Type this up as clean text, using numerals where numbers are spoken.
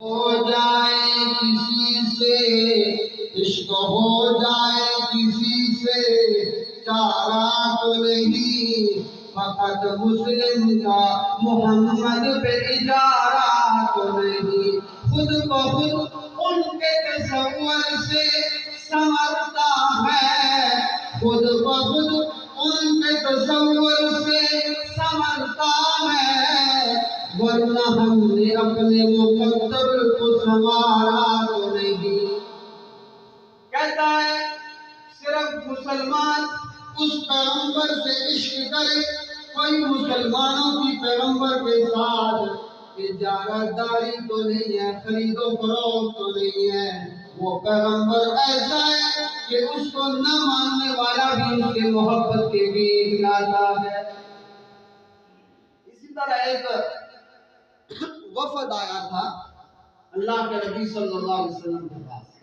ہو جائے کسی سے، عشق ہو جائے کسی سے، چارہ تو نہیں فقط مسلم کا محمد پہ اجارہ تو نہیں۔ خود بخود ان کے تصور سے سنورتا ہے، خود بخود ان کے تصور سے سنورتا ہے، ورنہ ہم نے اپنے مقدر کو سنوارا تو نہیں۔ کہتا ہے صرف مسلمان اس پیغمبر سے عشق کرے، کوئی مسلمانوں کی پیغمبر کے ساتھ تجارت داری تو نہیں ہے، خرید و فروخت تو نہیں ہے۔ وہ پیغمبر ایسا ہے کہ اس کو نہ ماننے والا بھی اس کے محبت کے گیت گاتا ہے۔ اسی طرح ایک وفد آیا تھا اللہ کے نبی صلی اللہ علیہ وسلم کے پاس،